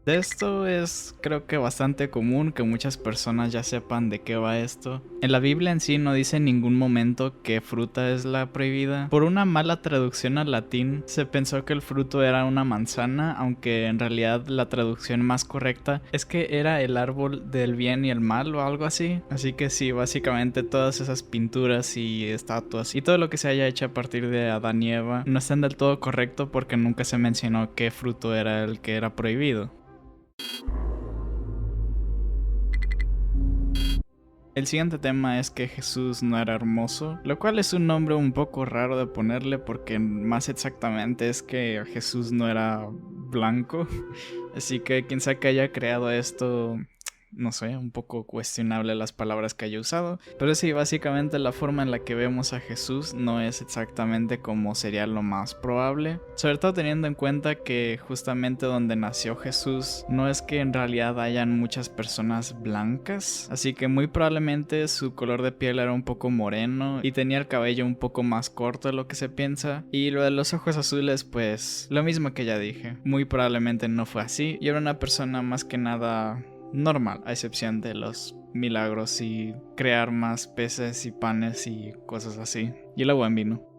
De esto es creo que bastante común que muchas personas ya sepan de qué va esto. En la Biblia en sí no dice en ningún momento qué fruta es la prohibida. Por una mala traducción al latín se pensó que el fruto era una manzana, aunque en realidad la traducción más correcta es que era el árbol del bien y el mal o algo así. Así que sí, básicamente todas esas pinturas y estatuas y todo lo que se haya hecho a partir de Adán y Eva no están del todo correcto porque nunca se mencionó qué fruto era el que era prohibido. El siguiente tema es que Jesús no era hermoso, lo cual es un nombre un poco raro de ponerle porque más exactamente es que Jesús no era blanco. Así que quien sea que haya creado esto, no sé, un poco cuestionable las palabras que haya usado. Pero sí, básicamente la forma en la que vemos a Jesús no es exactamente como sería lo más probable. Sobre todo teniendo en cuenta que justamente donde nació Jesús no es que en realidad hayan muchas personas blancas. Así que muy probablemente su color de piel era un poco moreno y tenía el cabello un poco más corto de lo que se piensa. Y lo de los ojos azules, pues lo mismo que ya dije. Muy probablemente no fue así. Y era una persona más que nada normal, a excepción de los milagros y crear más peces y panes y cosas así. Y el buen vino.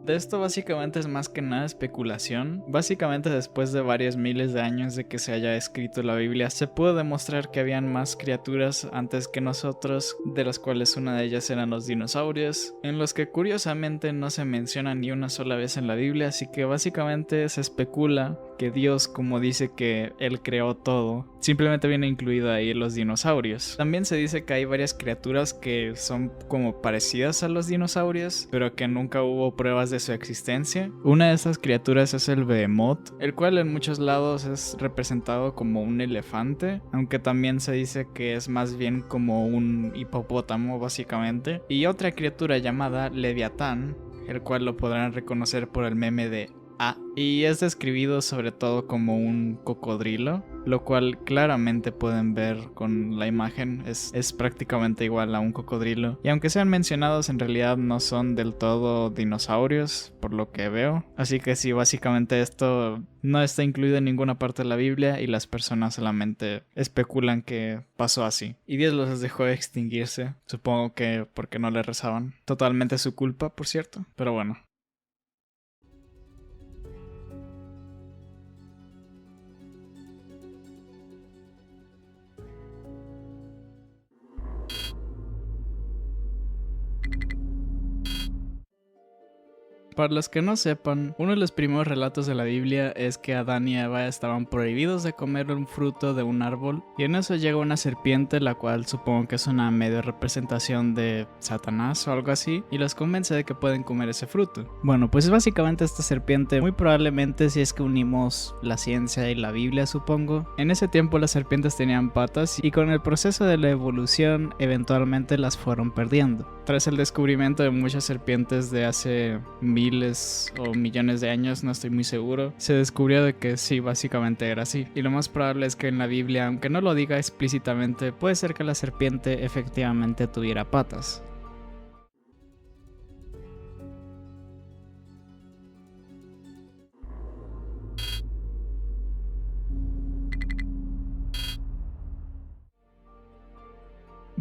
De esto básicamente es más que nada especulación. Básicamente después de varios miles de años de que se haya escrito la Biblia, se pudo demostrar que habían más criaturas antes que nosotros, de las cuales una de ellas eran los dinosaurios, en los que curiosamente no se menciona ni una sola vez en la Biblia, así que básicamente se especula que Dios, como dice que Él creó todo, simplemente viene incluido ahí los dinosaurios. También se dice que hay varias criaturas que son como parecidas a los dinosaurios, pero que nunca hubo pruebas de su existencia. Una de estas criaturas es el Behemoth, el cual en muchos lados es representado como un elefante, aunque también se dice que es más bien como un hipopótamo básicamente. Y otra criatura llamada Leviatán, el cual lo podrán reconocer por el meme de y es describido sobre todo como un cocodrilo, lo cual claramente pueden ver con la imagen, es prácticamente igual a un cocodrilo. Y aunque sean mencionados, en realidad no son del todo dinosaurios, por lo que veo. Así que sí, básicamente esto no está incluido en ninguna parte de la Biblia y las personas solamente especulan que pasó así. Y Dios los dejó extinguirse, supongo que porque no le rezaban. Totalmente su culpa, por cierto, pero bueno. Para los que no sepan, uno de los primeros relatos de la Biblia es que Adán y Eva estaban prohibidos de comer un fruto de un árbol, y en eso llega una serpiente, la cual supongo que es una medio representación de Satanás o algo así, y los convence de que pueden comer ese fruto. Bueno, pues básicamente esta serpiente, muy probablemente si es que unimos la ciencia y la Biblia, supongo, en ese tiempo las serpientes tenían patas y con el proceso de la evolución eventualmente las fueron perdiendo. Tras el descubrimiento de muchas serpientes de hace miles o millones de años, no estoy muy seguro, se descubrió de que sí, básicamente era así. Y lo más probable es que en la Biblia, aunque no lo diga explícitamente, puede ser que la serpiente efectivamente tuviera patas.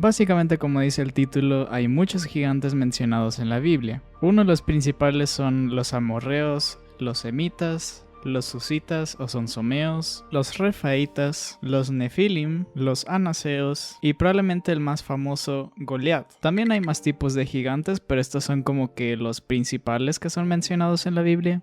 Básicamente, como dice el título, hay muchos gigantes mencionados en la Biblia. Uno de los principales son los amorreos, los semitas, los susitas o sonsomeos, los refaitas, los nefilim, los anaseos y probablemente el más famoso, Goliat. También hay más tipos de gigantes, pero estos son como que los principales que son mencionados en la Biblia.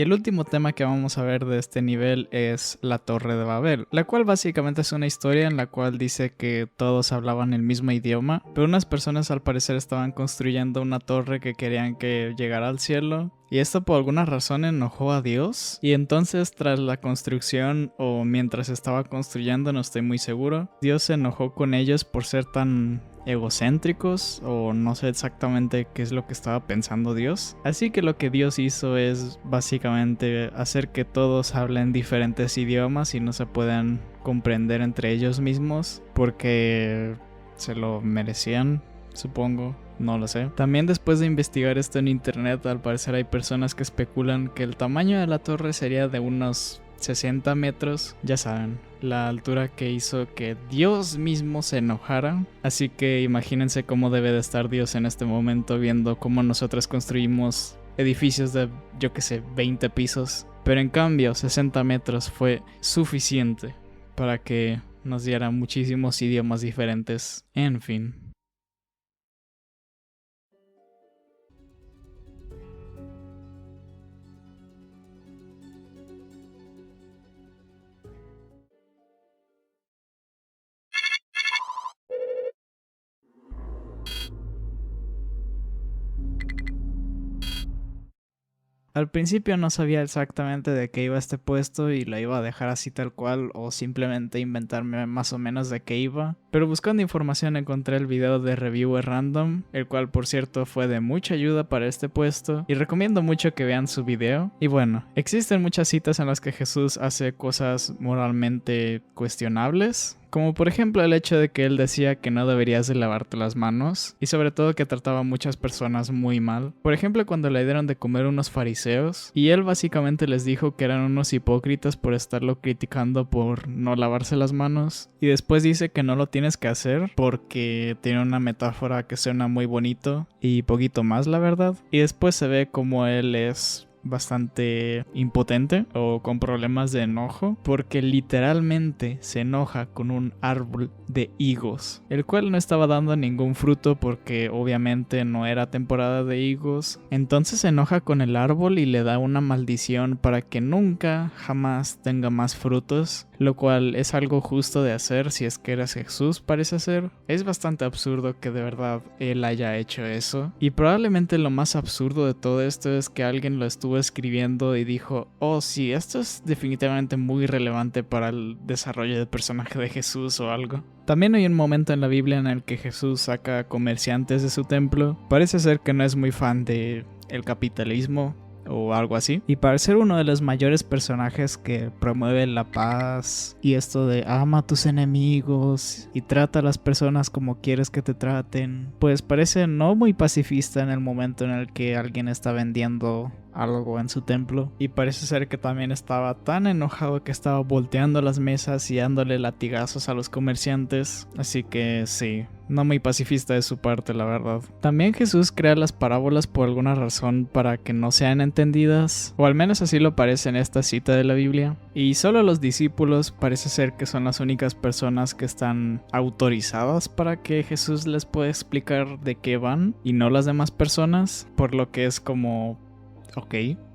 Y el último tema que vamos a ver de este nivel es la Torre de Babel, la cual básicamente es una historia en la cual dice que todos hablaban el mismo idioma, pero unas personas al parecer estaban construyendo una torre que querían que llegara al cielo. Y esto por alguna razón enojó a Dios. Y entonces tras la construcción o mientras estaba construyendo, no estoy muy seguro, Dios se enojó con ellos por ser tan egocéntricos, o no sé exactamente qué es lo que estaba pensando Dios. Así que lo que Dios hizo es básicamente hacer que todos hablen diferentes idiomas y no se puedan comprender entre ellos mismos porque se lo merecían, supongo. No lo sé. También después de investigar esto en internet, al parecer hay personas que especulan que el tamaño de la torre sería de unos 60 metros. Ya saben, la altura que hizo que Dios mismo se enojara. Así que imagínense cómo debe de estar Dios en este momento viendo cómo nosotros construimos edificios de, yo que sé, 20 pisos. Pero en cambio, 60 metros fue suficiente para que nos diera muchísimos idiomas diferentes. En fin. Al principio no sabía exactamente de qué iba este puesto y lo iba a dejar así tal cual o simplemente inventarme más o menos de qué iba, pero buscando información encontré el video de Reviewer Random, el cual por cierto fue de mucha ayuda para este puesto y recomiendo mucho que vean su video. Y bueno, existen muchas citas en las que Jesús hace cosas moralmente cuestionables, como por ejemplo el hecho de que él decía que no deberías de lavarte las manos y sobre todo que trataba a muchas personas muy mal. Por ejemplo cuando le dieron de comer unos fariseos y él básicamente les dijo que eran unos hipócritas por estarlo criticando por no lavarse las manos y después dice que no lo tienes que hacer porque tiene una metáfora que suena muy bonito y poquito más la verdad, y después se ve como él es bastante impotente o con problemas de enojo porque literalmente se enoja con un árbol de higos, el cual no estaba dando ningún fruto porque obviamente no era temporada de higos. Entonces se enoja con el árbol y le da una maldición para que nunca jamás tenga más frutos, lo cual es algo justo de hacer si es que eres Jesús, parece ser. Es bastante absurdo que de verdad él haya hecho eso, y probablemente lo más absurdo de todo esto es que alguien lo estuvo escribiendo y dijo: oh sí, esto es definitivamente muy relevante para el desarrollo del personaje de Jesús o algo. También hay un momento en la Biblia en el que Jesús saca comerciantes de su templo. Parece ser que no es muy fan de el capitalismo o algo así, y para ser uno de los mayores personajes que promueve la paz y esto de ama a tus enemigos y trata a las personas como quieres que te traten, pues parece no muy pacifista en el momento en el que alguien está vendiendo algo en su templo, y parece ser que también estaba tan enojado que estaba volteando las mesas y dándole latigazos a los comerciantes. Así que sí, no muy pacifista de su parte, la verdad. También Jesús crea las parábolas por alguna razón para que no sean entendidas, o al menos así lo parece en esta cita de la Biblia, y solo los discípulos parece ser que son las únicas personas que están autorizadas para que Jesús les pueda explicar de qué van, y no las demás personas, por lo que es como: ok,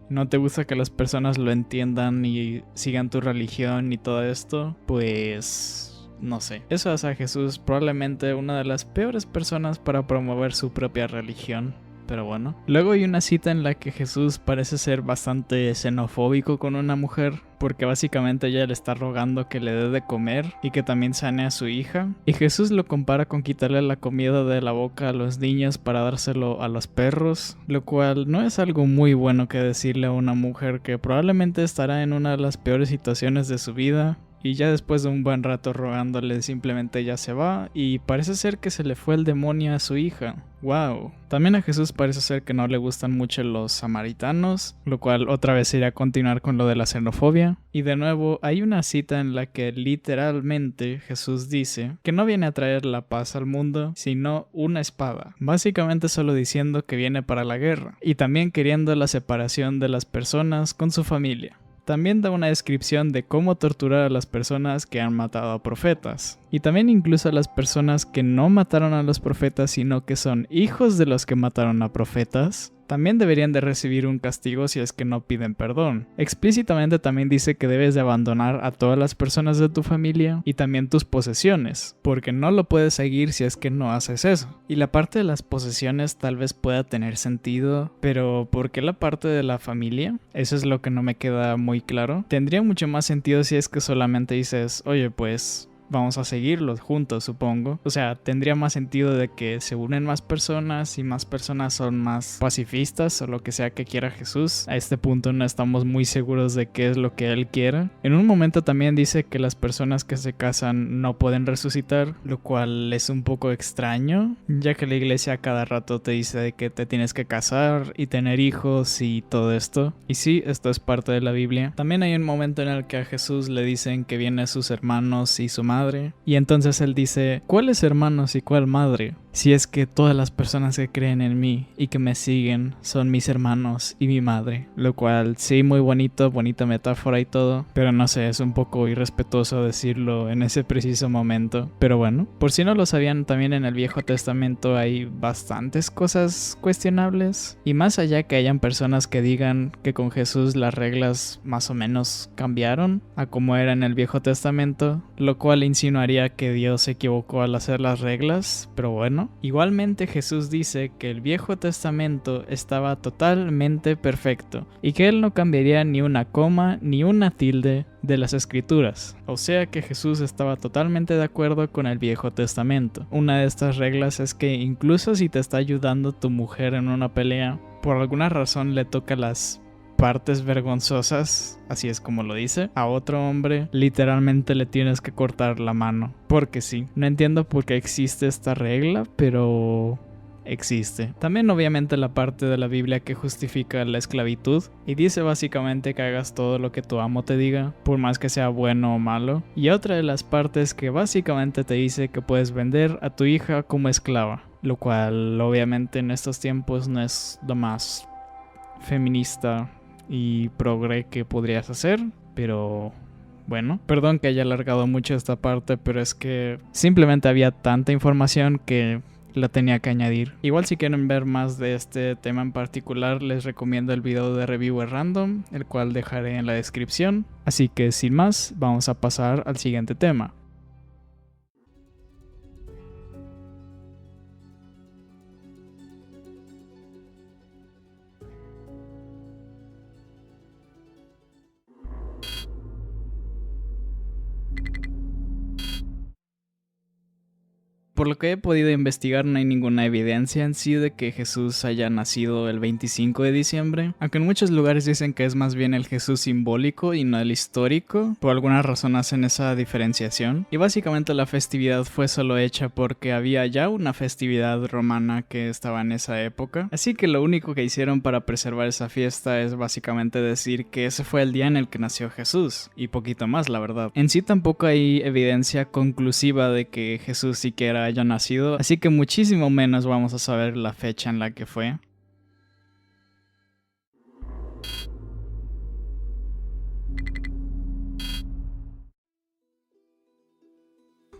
¿no te gusta que las personas lo entiendan y sigan tu religión y todo esto? Pues no sé. Eso hace a Jesús probablemente una de las peores personas para promover su propia religión. Pero bueno. Luego hay una cita en la que Jesús parece ser bastante xenofóbico con una mujer, porque básicamente ella le está rogando que le dé de comer y que también sane a su hija. Y Jesús lo compara con quitarle la comida de la boca a los niños para dárselo a los perros, lo cual no es algo muy bueno que decirle a una mujer que probablemente estará en una de las peores situaciones de su vida. Y ya después de un buen rato rogándole, simplemente ella se va y parece ser que se le fue el demonio a su hija. ¡Wow! También a Jesús parece ser que no le gustan mucho los samaritanos, lo cual otra vez irá a continuar con lo de la xenofobia. Y de nuevo hay una cita en la que literalmente Jesús dice que no viene a traer la paz al mundo, sino una espada. Básicamente solo diciendo que viene para la guerra, y también queriendo la separación de las personas con su familia. También da una descripción de cómo torturar a las personas que han matado a profetas. Y también incluso a las personas que no mataron a los profetas, sino que son hijos de los que mataron a profetas. También deberían de recibir un castigo si es que no piden perdón. Explícitamente también dice que debes de abandonar a todas las personas de tu familia y también tus posesiones, porque no lo puedes seguir si es que no haces eso. Y la parte de las posesiones tal vez pueda tener sentido, pero ¿por qué la parte de la familia? Eso es lo que no me queda muy claro. Tendría mucho más sentido si es que solamente dices: oye, pues vamos a seguirlos juntos, supongo. O sea, tendría más sentido de que se unen más personas y más personas son más pacifistas o lo que sea que quiera Jesús. A este punto no estamos muy seguros de qué es lo que él quiera. En un momento también dice que las personas que se casan no pueden resucitar, lo cual es un poco extraño, ya que la iglesia a cada rato te dice de que te tienes que casar y tener hijos y todo esto. Y sí, esto es parte de la Biblia. También hay un momento en el que a Jesús le dicen que vienen sus hermanos y su madre, y entonces él dice, ¿cuáles hermanos y cuál madre? Si es que todas las personas que creen en mí y que me siguen son mis hermanos y mi madre. Lo cual sí, muy bonito, bonita metáfora y todo, pero no sé, es un poco irrespetuoso decirlo en ese preciso momento. Pero bueno, por si no lo sabían, también en el Viejo Testamento hay bastantes cosas cuestionables. Y más allá que hayan personas que digan que con Jesús las reglas más o menos cambiaron a como era en el Viejo Testamento, lo cual insinuaría que Dios se equivocó al hacer las reglas, pero bueno. Igualmente Jesús dice que el Viejo Testamento estaba totalmente perfecto y que él no cambiaría ni una coma ni una tilde de las escrituras. O sea que Jesús estaba totalmente de acuerdo con el Viejo Testamento. Una de estas reglas es que incluso si te está ayudando tu mujer en una pelea, por alguna razón le toca las partes vergonzosas, así es como lo dice, a otro hombre, literalmente le tienes que cortar la mano. Porque sí, no entiendo por qué existe esta regla, pero existe. También obviamente la parte de la Biblia que justifica la esclavitud y dice básicamente que hagas todo lo que tu amo te diga, por más que sea bueno o malo. Y otra de las partes que básicamente te dice que puedes vender a tu hija como esclava, lo cual obviamente en estos tiempos no es lo más feminista y progre que podrías hacer, pero bueno, perdón que haya alargado mucho esta parte, pero es que simplemente había tanta información que la tenía que añadir. Igual si quieren ver más de este tema en particular, les recomiendo el video de Reviewer Random, el cual dejaré en la descripción. Así que sin más, vamos a pasar al siguiente tema. Por lo que he podido investigar, no hay ninguna evidencia en sí de que Jesús haya nacido el 25 de diciembre, aunque en muchos lugares dicen que es más bien el Jesús simbólico y no el histórico. Por alguna razón hacen esa diferenciación, y básicamente la festividad fue solo hecha porque había ya una festividad romana que estaba en esa época, así que lo único que hicieron para preservar esa fiesta es básicamente decir que ese fue el día en el que nació Jesús, y poquito más, la verdad. En sí tampoco hay evidencia conclusiva de que Jesús siquiera haya nacido, así que muchísimo menos vamos a saber la fecha en la que fue.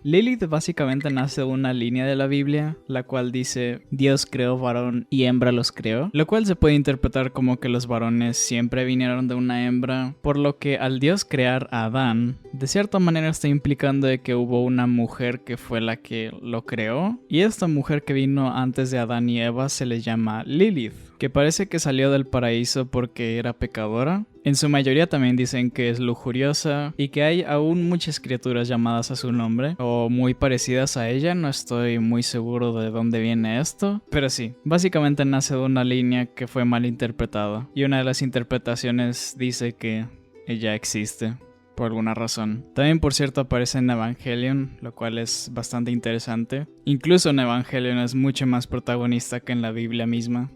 Lilith básicamente nace de una línea de la Biblia, la cual dice Dios creó varón y hembra los creó, lo cual se puede interpretar como que los varones siempre vinieron de una hembra, por lo que al Dios crear a Adán, de cierta manera está implicando de que hubo una mujer que fue la que lo creó, y esta mujer que vino antes de Adán y Eva se le llama Lilith, que parece que salió del paraíso porque era pecadora. En su mayoría también dicen que es lujuriosa y que hay aún muchas criaturas llamadas a su nombre o muy parecidas a ella, no estoy muy seguro de dónde viene esto, pero sí, básicamente nace de una línea que fue mal interpretada y una de las interpretaciones dice que ella existe por alguna razón. También, por cierto, aparece en Evangelion, lo cual es bastante interesante. Incluso en Evangelion es mucho más protagonista que en la Biblia misma.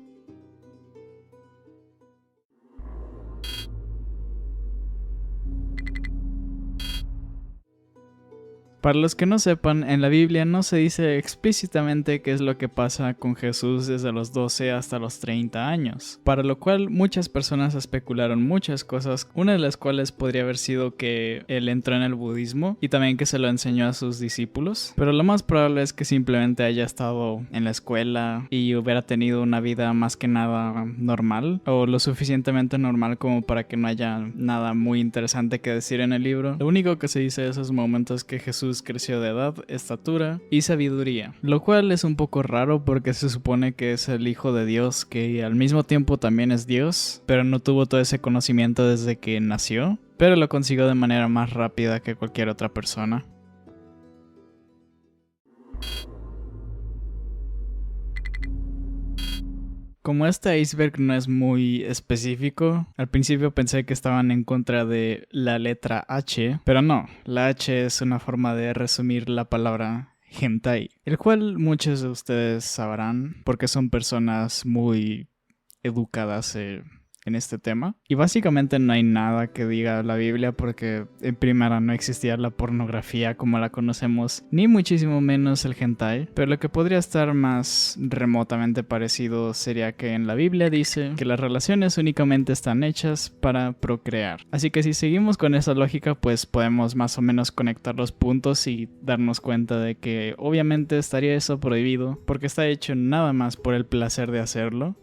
Para los que no sepan, en la Biblia no se dice explícitamente qué es lo que pasa con Jesús desde los 12 hasta los 30 años, para lo cual muchas personas especularon muchas cosas, una de las cuales podría haber sido que él entró en el budismo y también que se lo enseñó a sus discípulos, pero lo más probable es que simplemente haya estado en la escuela y hubiera tenido una vida más que nada normal, o lo suficientemente normal como para que no haya nada muy interesante que decir en el libro. Lo único que se dice de esos momentos es que Jesús creció de edad, estatura y sabiduría, lo cual es un poco raro porque se supone que es el hijo de Dios, que al mismo tiempo también es Dios, pero no tuvo todo ese conocimiento desde que nació, pero lo consiguió de manera más rápida que cualquier otra persona. Como este iceberg no es muy específico, al principio pensé que estaban en contra de la letra H, pero no, la H es una forma de resumir la palabra hentai, el cual muchos de ustedes sabrán porque son personas muy educadas en este tema. Y básicamente no hay nada que diga la Biblia porque en primera no existía la pornografía como la conocemos, ni muchísimo menos el hentai, pero lo que podría estar más remotamente parecido sería que en la Biblia dice que las relaciones únicamente están hechas para procrear. Así que si seguimos con esa lógica, pues podemos más o menos conectar los puntos y darnos cuenta de que obviamente estaría eso prohibido porque está hecho nada más por el placer de hacerlo.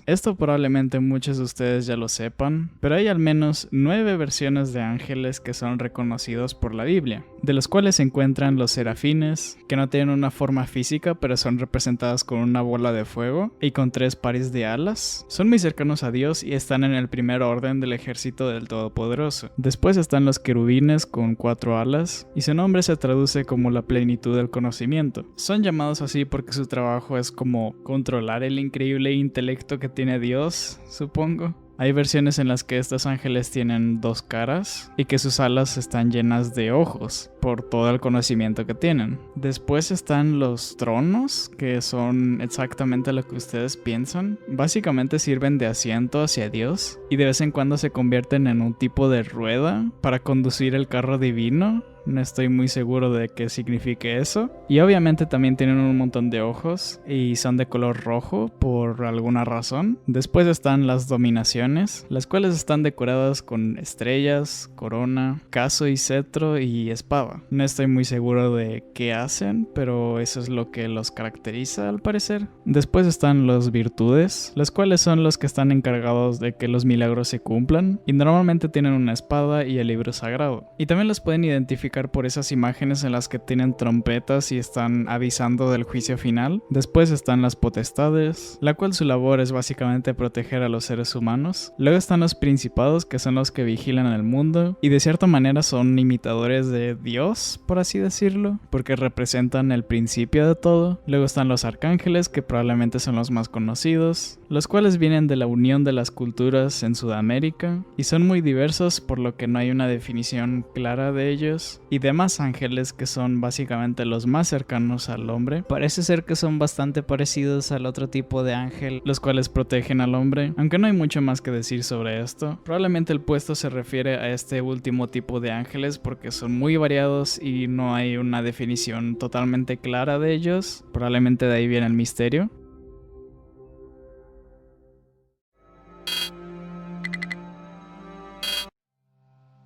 Esto probablemente muchos de ustedes ya lo sepan, pero hay al menos 9 versiones de ángeles que son reconocidos por la Biblia, de los cuales se encuentran los serafines, que no tienen una forma física pero son representados con una bola de fuego y con 3 pares de alas. Son muy cercanos a Dios y están en el primer orden del ejército del Todopoderoso. Después están los querubines con 4 alas y su nombre se traduce como la plenitud del conocimiento. Son llamados así porque su trabajo es como controlar el increíble intelecto que tiene Dios, supongo. Hay versiones en las que estos ángeles tienen 2 caras y que sus alas están llenas de ojos por todo el conocimiento que tienen. Después están los tronos, que son exactamente lo que ustedes piensan. Básicamente sirven de asiento hacia Dios y de vez en cuando se convierten en un tipo de rueda para conducir el carro divino. No estoy muy seguro de qué signifique eso. Y obviamente también tienen un montón de ojos y son de color rojo por alguna razón. Después están las dominaciones, las cuales están decoradas con estrellas, corona, caso y cetro y espada. No estoy muy seguro de qué hacen, pero eso es lo que los caracteriza al parecer. Después están los virtudes, las cuales son los que están encargados de que los milagros se cumplan y normalmente tienen una espada y el libro sagrado. Y también los pueden identificar por esas imágenes en las que tienen trompetas y están avisando del juicio final. Después están las potestades, la cual su labor es básicamente proteger a los seres humanos. Luego están los principados, que son los que vigilan el mundo y de cierta manera son imitadores de Dios, por así decirlo, porque representan el principio de todo. Luego están los arcángeles, que probablemente son los más conocidos, los cuales vienen de la unión de las culturas en Sudamérica y son muy diversos, por lo que no hay una definición clara de ellos. Y demás ángeles, que son básicamente los más cercanos al hombre. Parece ser que son bastante parecidos al otro tipo de ángel, los cuales protegen al hombre, aunque no hay mucho más que decir sobre esto. Probablemente el puesto se refiere a este último tipo de ángeles porque son muy variados y no hay una definición totalmente clara de ellos. Probablemente de ahí viene el misterio.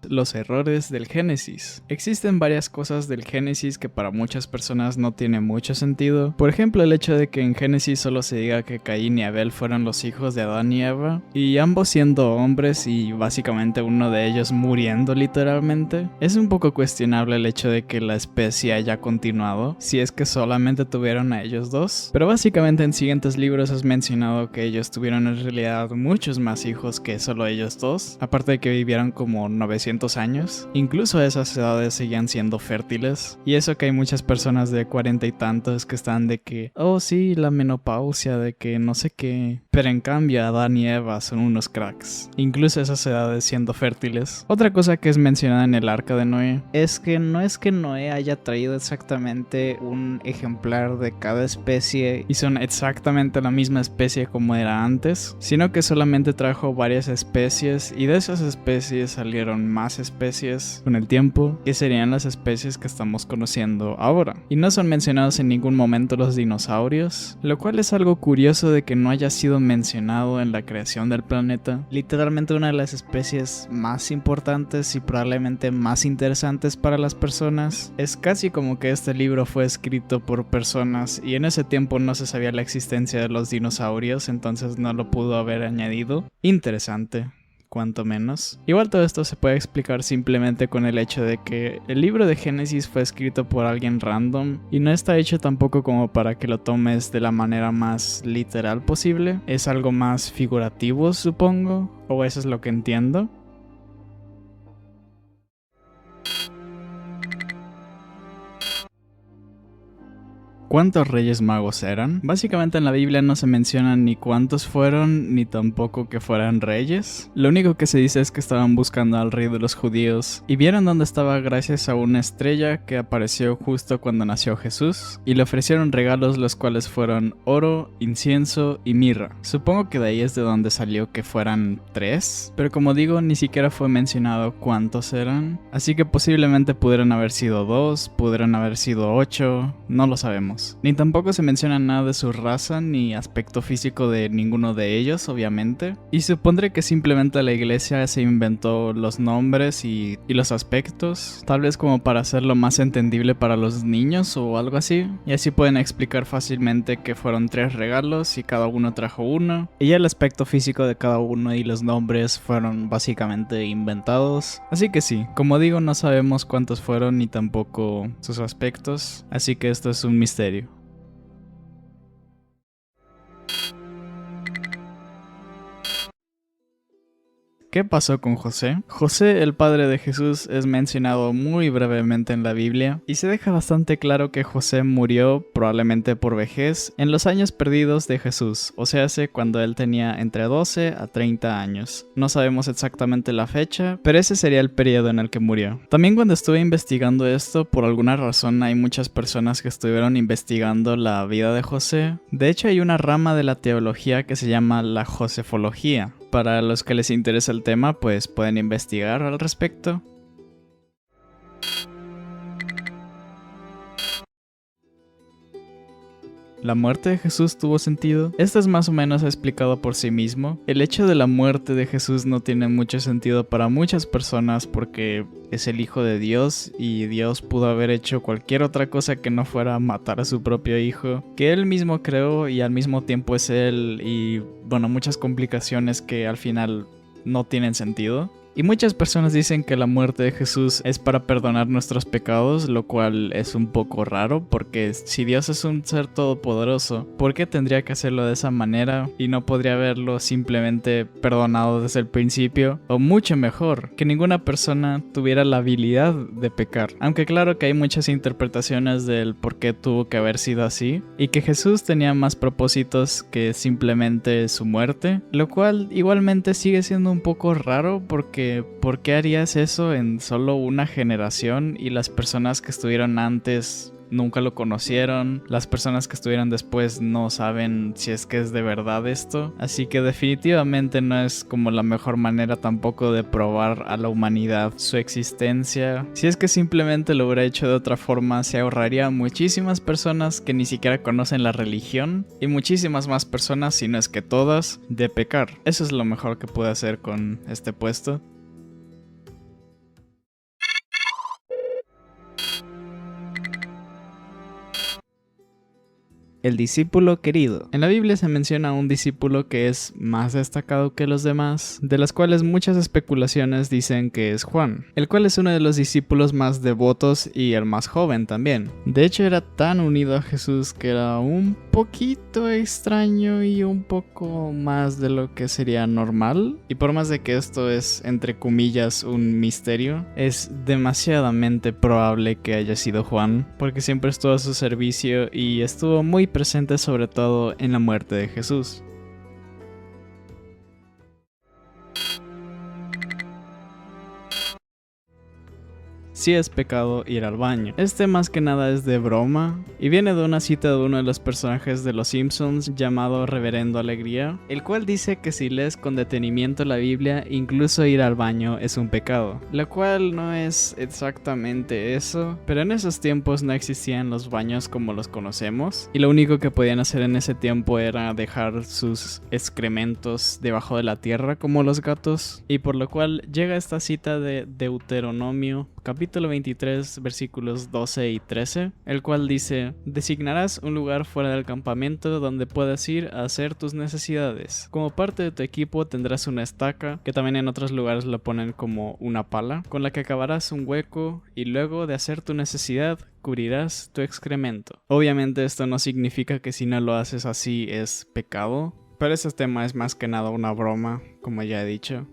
Los errores del Génesis. Existen varias cosas del Génesis que para muchas personas no tienen mucho sentido. Por ejemplo, el hecho de que en Génesis solo se diga que Caín y Abel fueron los hijos de Adán y Eva, y ambos siendo hombres y básicamente uno de ellos muriendo literalmente. Es un poco cuestionable el hecho de que la especie haya continuado, si es que solamente tuvieron a ellos dos. Pero básicamente en siguientes libros es mencionado que ellos tuvieron en realidad muchos más hijos que solo ellos dos, aparte de que vivieron como 900 años. Incluso a esas edades seguían siendo fértiles. Y eso que hay muchas personas de 40 y tantos que están de que, oh sí, la menopausia, de que no sé qué. Pero en cambio Adán y Eva son unos cracks, incluso a esas edades siendo fértiles. Otra cosa que es mencionada en el arca de Noé es que Noé haya traído exactamente un ejemplar de cada especie y son exactamente la misma especie como era antes, sino que solamente trajo varias especies y de esas especies salieron más especies con el tiempo, que serían las especies que estamos conociendo ahora. Y no son mencionados en ningún momento los dinosaurios, lo cual es algo curioso de que no haya sido mencionado en la creación del planeta. Literalmente una de las especies más importantes y probablemente más interesantes para las personas. Es casi como que este libro fue escrito por personas y en ese tiempo no se sabía la existencia de los dinosaurios, entonces no lo pudo haber añadido. Interesante. cuanto menos. Igual todo esto se puede explicar simplemente con el hecho de que el libro de Génesis fue escrito por alguien random y no está hecho tampoco como para que lo tomes de la manera más literal posible. Es algo más figurativo, supongo, o eso es lo que entiendo. ¿Cuántos reyes magos eran? Básicamente en la Biblia no se mencionan ni cuántos fueron, ni tampoco que fueran reyes. Lo único que se dice es que estaban buscando al rey de los judíos y vieron dónde estaba gracias a una estrella que apareció justo cuando nació Jesús y le ofrecieron regalos, los cuales fueron oro, incienso y mirra. Supongo que de ahí es de donde salió que fueran 3, pero como digo, ni siquiera fue mencionado cuántos eran, así que posiblemente pudieron haber sido 2, pudieron haber sido 8, no lo sabemos. Ni tampoco se menciona nada de su raza ni aspecto físico de ninguno de ellos, obviamente. Y supondré que simplemente la iglesia se inventó los nombres y los aspectos, tal vez como para hacerlo más entendible para los niños o algo así. Y así pueden explicar fácilmente que fueron 3 regalos y cada uno trajo uno. Y ya el aspecto físico de cada uno y los nombres fueron básicamente inventados. Así que sí, como digo, no sabemos cuántos fueron ni tampoco sus aspectos. Así que esto es un misterio. ¿Qué pasó con José? José, el padre de Jesús, es mencionado muy brevemente en la Biblia y se deja bastante claro que José murió, probablemente por vejez, en los años perdidos de Jesús, o sea, cuando él tenía entre 12 a 30 años. No sabemos exactamente la fecha, pero ese sería el periodo en el que murió. También cuando estuve investigando esto, por alguna razón hay muchas personas que estuvieron investigando la vida de José. De hecho, hay una rama de la teología que se llama la josefología. Para los que les interesa el tema, pues pueden investigar al respecto. ¿La muerte de Jesús tuvo sentido? Esto es más o menos explicado por sí mismo. El hecho de la muerte de Jesús no tiene mucho sentido para muchas personas porque es el Hijo de Dios y Dios pudo haber hecho cualquier otra cosa que no fuera matar a su propio hijo, que él mismo creó y al mismo tiempo es él y bueno, muchas complicaciones que al final no tienen sentido. Y muchas personas dicen que la muerte de Jesús es para perdonar nuestros pecados, lo cual es un poco raro porque si Dios es un ser todopoderoso, ¿por qué tendría que hacerlo de esa manera y no podría haberlo simplemente perdonado desde el principio? O mucho mejor, que ninguna persona tuviera la habilidad de pecar. Aunque claro que hay muchas interpretaciones del por qué tuvo que haber sido así y que Jesús tenía más propósitos que simplemente su muerte, lo cual igualmente sigue siendo un poco raro porque ¿por qué harías eso en solo una generación y las personas que estuvieron antes nunca lo conocieron? Las personas que estuvieron después no saben si es que es de verdad esto. Así que definitivamente no es como la mejor manera tampoco de probar a la humanidad su existencia. Si es que simplemente lo hubiera hecho de otra forma, se ahorraría a muchísimas personas que ni siquiera conocen la religión y muchísimas más personas, si no es que todas, de pecar. Eso es lo mejor que puede hacer con este puesto. El discípulo querido. En la Biblia se menciona a un discípulo que es más destacado que los demás, de las cuales muchas especulaciones dicen que es Juan, el cual es uno de los discípulos más devotos y el más joven también. De hecho, era tan unido a Jesús que era un poquito extraño y un poco más de lo que sería normal. Y por más de que esto es, entre comillas, un misterio, es demasiadamente probable que haya sido Juan, porque siempre estuvo a su servicio y estuvo muy presente sobre todo en la muerte de Jesús. Sí es pecado ir al baño. Este más que nada es de broma y viene de una cita de uno de los personajes de Los Simpsons llamado Reverendo Alegría, el cual dice que si lees con detenimiento la Biblia, incluso ir al baño es un pecado, lo cual no es exactamente eso, pero en esos tiempos no existían los baños como los conocemos y lo único que podían hacer en ese tiempo era dejar sus excrementos debajo de la tierra como los gatos, y por lo cual llega esta cita de Deuteronomio capítulo capítulo 23, versículos 12 y 13, el cual dice: designarás un lugar fuera del campamento donde puedas ir a hacer tus necesidades. Como parte de tu equipo tendrás una estaca, que también en otros lugares lo ponen como una pala, con la que cavarás un hueco y luego de hacer tu necesidad cubrirás tu excremento. Obviamente esto no significa que si no lo haces así es pecado, pero ese tema es más que nada una broma, como ya he dicho.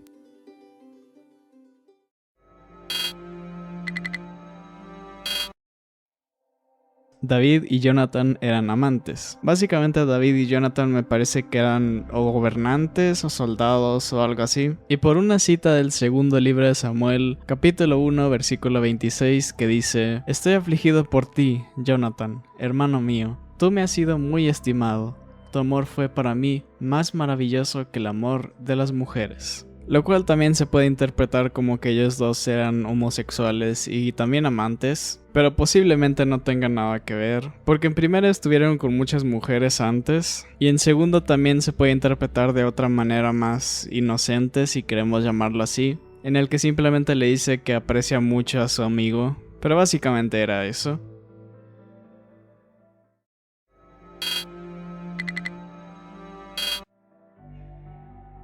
David y Jonathan eran amantes. Básicamente David y Jonathan me parece que eran o gobernantes o soldados o algo así. Y por una cita del segundo libro de Samuel, capítulo 1, versículo 26, que dice: estoy afligido por ti, Jonathan, hermano mío. Tú me has sido muy estimado. Tu amor fue para mí más maravilloso que el amor de las mujeres. Lo cual también se puede interpretar como que ellos dos eran homosexuales y también amantes, pero posiblemente no tengan nada que ver, porque en primero estuvieron con muchas mujeres antes, y en segundo también se puede interpretar de otra manera más inocente, si queremos llamarlo así, en el que simplemente le dice que aprecia mucho a su amigo, pero básicamente era eso.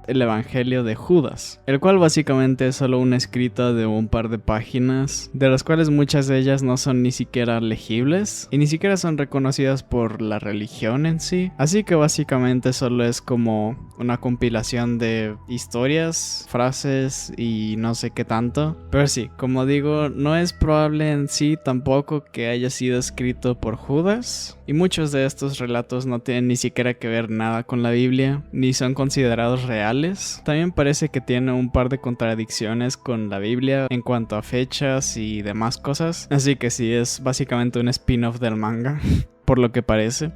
El Evangelio de Judas, el cual básicamente es solo una escrita de un par de páginas, de las cuales muchas de ellas no son ni siquiera legibles y ni siquiera son reconocidas por la religión en sí, así que básicamente solo es como una compilación de historias, frases y no sé qué tanto. Pero sí, como digo, no es probable en sí tampoco que haya sido escrito por Judas, y muchos de estos relatos no tienen ni siquiera que ver nada con la Biblia, ni son considerados reales. También parece que tiene un par de contradicciones con la Biblia en cuanto a fechas y demás cosas, así que sí, es básicamente un spin-off del manga, por lo que parece.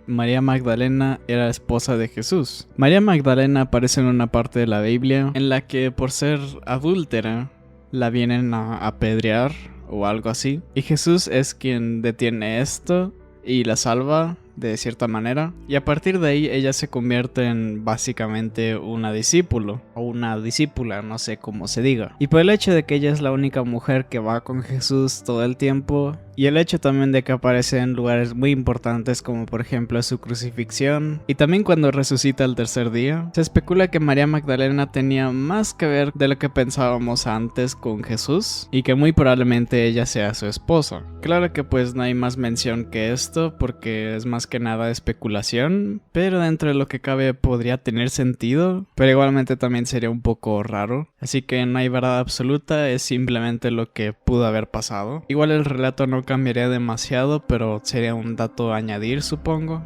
María Magdalena era esposa de Jesús. María Magdalena aparece en una parte de la Biblia en la que por ser adúltera la vienen a apedrear o algo así, y Jesús es quien detiene esto y la salva de cierta manera, y a partir de ahí ella se convierte en básicamente una discípulo o una discípula, no sé cómo se diga, y por el hecho de que ella es la única mujer que va con Jesús todo el tiempo, y el hecho también de que aparece en lugares muy importantes como por ejemplo su crucifixión y también cuando resucita el tercer día, se especula que María Magdalena tenía más que ver de lo que pensábamos antes con Jesús y que muy probablemente ella sea su esposa. Claro que pues no hay más mención que esto porque es más que nada especulación, pero dentro de lo que cabe podría tener sentido, pero igualmente también sería un poco raro, así que no hay verdad absoluta, es simplemente lo que pudo haber pasado. Igual el relato no cambiaría demasiado, pero sería un dato a añadir, supongo.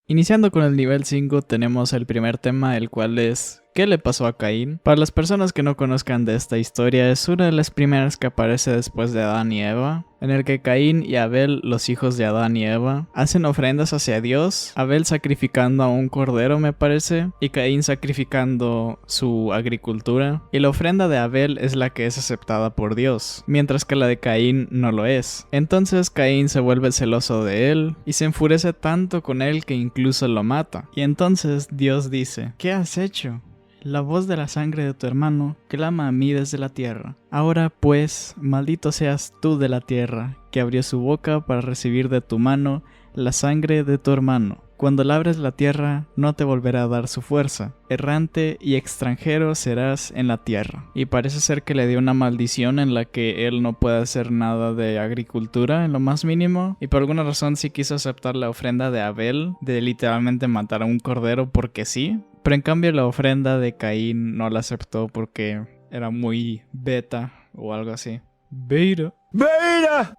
Iniciando con el nivel 5 tenemos el primer tema, el cual es ¿qué le pasó a Caín? Para las personas que no conozcan de esta historia, es una de las primeras que aparece después de Adán y Eva, en el que Caín y Abel, los hijos de Adán y Eva, hacen ofrendas hacia Dios, Abel sacrificando a un cordero me parece, y Caín sacrificando su agricultura, y la ofrenda de Abel es la que es aceptada por Dios, mientras que la de Caín no lo es. Entonces Caín se vuelve celoso de él, y se enfurece tanto con él que incluso lo mata. Y entonces Dios dice: ¿qué has hecho? La voz de la sangre de tu hermano clama a mí desde la tierra. Ahora pues, maldito seas tú de la tierra, que abrió su boca para recibir de tu mano la sangre de tu hermano. Cuando labres la tierra, no te volverá a dar su fuerza. Errante y extranjero serás en la tierra. Y parece ser que le dio una maldición en la que él no puede hacer nada de agricultura en lo más mínimo. Y por alguna razón sí quiso aceptar la ofrenda de Abel, de literalmente matar a un cordero porque sí. Pero en cambio la ofrenda de Caín no la aceptó porque era muy beta o algo así. Beta.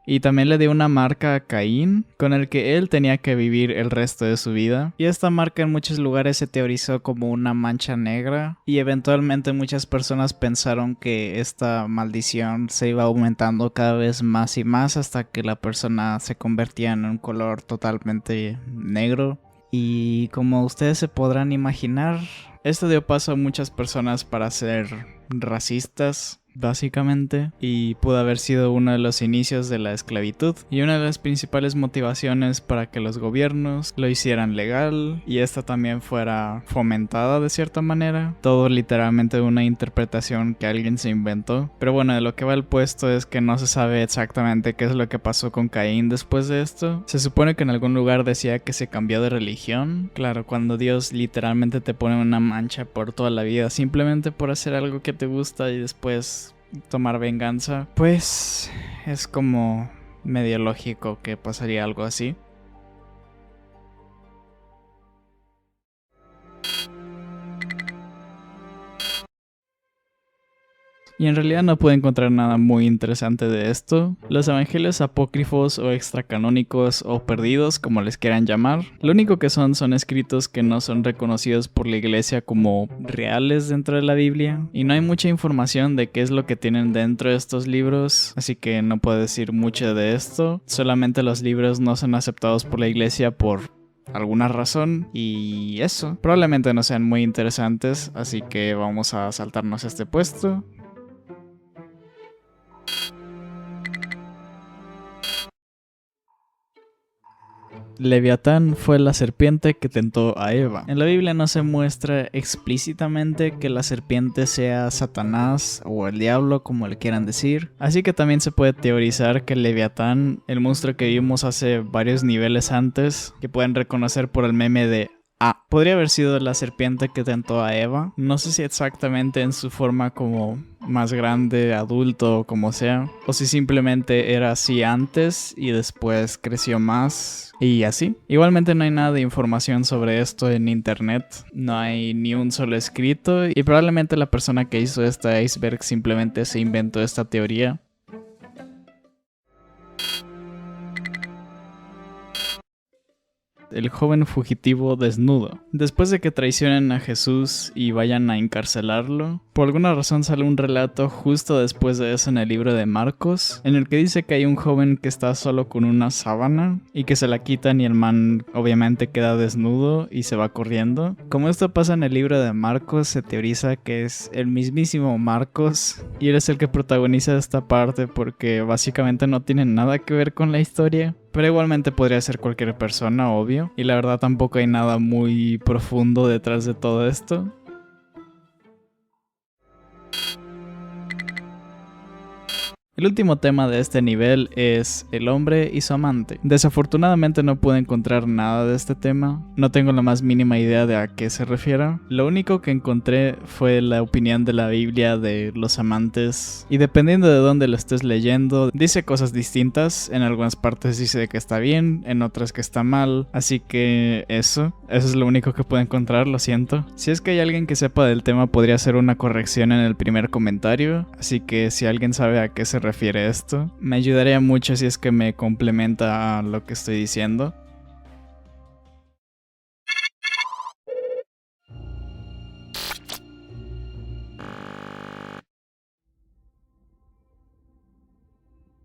Y también le dio una marca a Caín con el que él tenía que vivir el resto de su vida. Y esta marca en muchos lugares se teorizó como una mancha negra. Y eventualmente muchas personas pensaron que esta maldición se iba aumentando cada vez más y más hasta que la persona se convertía en un color totalmente negro. Y como ustedes se podrán imaginar, esto dio paso a muchas personas para ser racistas, básicamente, y pudo haber sido uno de los inicios de la esclavitud y una de las principales motivaciones para que los gobiernos lo hicieran legal y esta también fuera fomentada de cierta manera. Todo literalmente una interpretación que alguien se inventó. Pero bueno, de lo que va el puesto es que no se sabe exactamente qué es lo que pasó con Caín después de esto. Se supone que en algún lugar decía que se cambió de religión. Claro, cuando Dios literalmente te pone una mancha por toda la vida simplemente por hacer algo que te gusta y después tomar venganza, pues es como medio lógico que pasaría algo así. Y en realidad no pude encontrar nada muy interesante de esto. Los evangelios apócrifos o extracanónicos o perdidos, como les quieran llamar, lo único que son escritos que no son reconocidos por la iglesia como reales dentro de la Biblia. Y no hay mucha información de qué es lo que tienen dentro de estos libros, así que no puedo decir mucho de esto. Solamente los libros no son aceptados por la iglesia por alguna razón y eso. Probablemente no sean muy interesantes, así que vamos a saltarnos este puesto. Leviatán fue la serpiente que tentó a Eva. En la Biblia no se muestra explícitamente que la serpiente sea Satanás o el diablo, como le quieran decir. Así que también se puede teorizar que el Leviatán, el monstruo que vimos hace varios niveles antes, que pueden reconocer por el meme de podría haber sido la serpiente que tentó a Eva. No sé si exactamente en su forma como más grande, adulto o como sea, o si simplemente era así antes y después creció más y así. Igualmente no hay nada de información sobre esto en internet, no hay ni un solo escrito y probablemente la persona que hizo este iceberg simplemente se inventó esta teoría. El joven fugitivo desnudo. Después de que traicionen a Jesús y vayan a encarcelarlo, por alguna razón sale un relato justo después de eso en el libro de Marcos, en el que dice que hay un joven que está solo con una sábana y que se la quitan y el man obviamente queda desnudo y se va corriendo. Como esto pasa en el libro de Marcos, se teoriza que es el mismísimo Marcos y él es el que protagoniza esta parte porque básicamente no tiene nada que ver con la historia. Pero igualmente podría ser cualquier persona, obvio. Y la verdad tampoco hay nada muy profundo detrás de todo esto. El último tema de este nivel es el hombre y su amante. Desafortunadamente no pude encontrar nada de este tema, no tengo la más mínima idea de a qué se refiere. Lo único que encontré fue la opinión de la Biblia de los amantes y dependiendo de dónde lo estés leyendo, dice cosas distintas. En algunas partes dice que está bien, en otras que está mal, así que eso es lo único que pude encontrar, lo siento. Si es que hay alguien que sepa del tema podría hacer una corrección en el primer comentario, así que si alguien sabe a qué se refiere esto, me ayudaría mucho si es que me complementa a lo que estoy diciendo.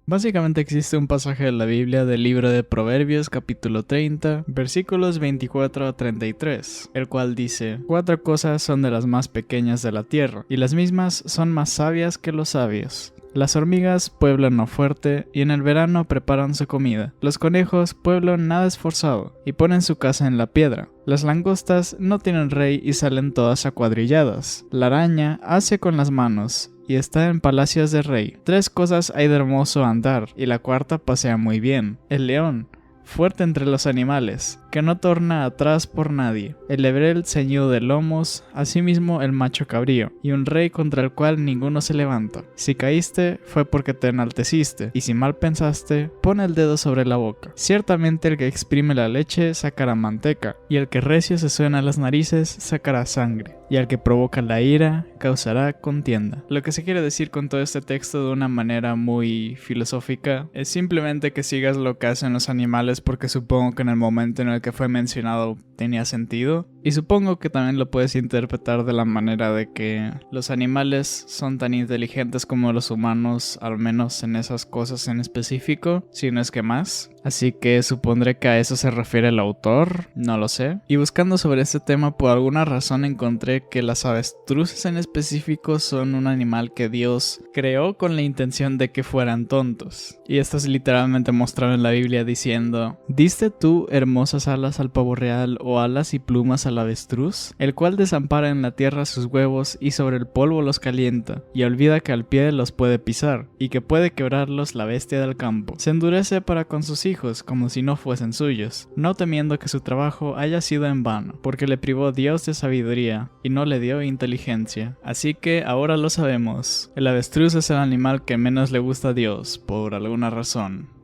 Básicamente existe un pasaje de la Biblia del libro de Proverbios capítulo 30, versículos 24 a 33, el cual dice: 4 cosas son de las más pequeñas de la tierra, y las mismas son más sabias que los sabios. Las hormigas pueblan lo fuerte, y en el verano preparan su comida. Los conejos pueblan nada esforzado, y ponen su casa en la piedra. Las langostas no tienen rey y salen todas acuadrilladas. La araña hace con las manos, y está en palacios de rey. 3 cosas hay de hermoso andar, y la cuarta pasea muy bien: el león, fuerte entre los animales, que no torna atrás por nadie; el lebrel ceñudo de lomos, asimismo el macho cabrío, y un rey contra el cual ninguno se levanta. Si caíste, fue porque te enalteciste, y si mal pensaste, pon el dedo sobre la boca. Ciertamente el que exprime la leche sacará manteca, y el que recio se suena las narices sacará sangre, y al que provoca la ira causará contienda. Lo que se quiere decir con todo este texto de una manera muy filosófica es simplemente que sigas lo que hacen los animales, porque supongo que en el momento en el que fue mencionado tenía sentido. Y supongo que también lo puedes interpretar de la manera de que los animales son tan inteligentes como los humanos, al menos en esas cosas en específico, si no es que más. Así que supondré que a eso se refiere el autor, no lo sé. Y buscando sobre este tema, por alguna razón encontré que las avestruces en específico son un animal que Dios creó con la intención de que fueran tontos. Y esto es literalmente mostrado en la Biblia diciendo: ¿Diste tú hermosas alas al pavo real o alas y plumas al avestruz? El cual desampara en la tierra sus huevos y sobre el polvo los calienta, y olvida que al pie los puede pisar, y que puede quebrarlos la bestia del campo. Se endurece para con sus hijos como si no fuesen suyos, no temiendo que su trabajo haya sido en vano, porque le privó Dios de sabiduría y no le dio inteligencia. Así que ahora lo sabemos, el avestruz es el animal que menos le gusta a Dios, por alguna razón.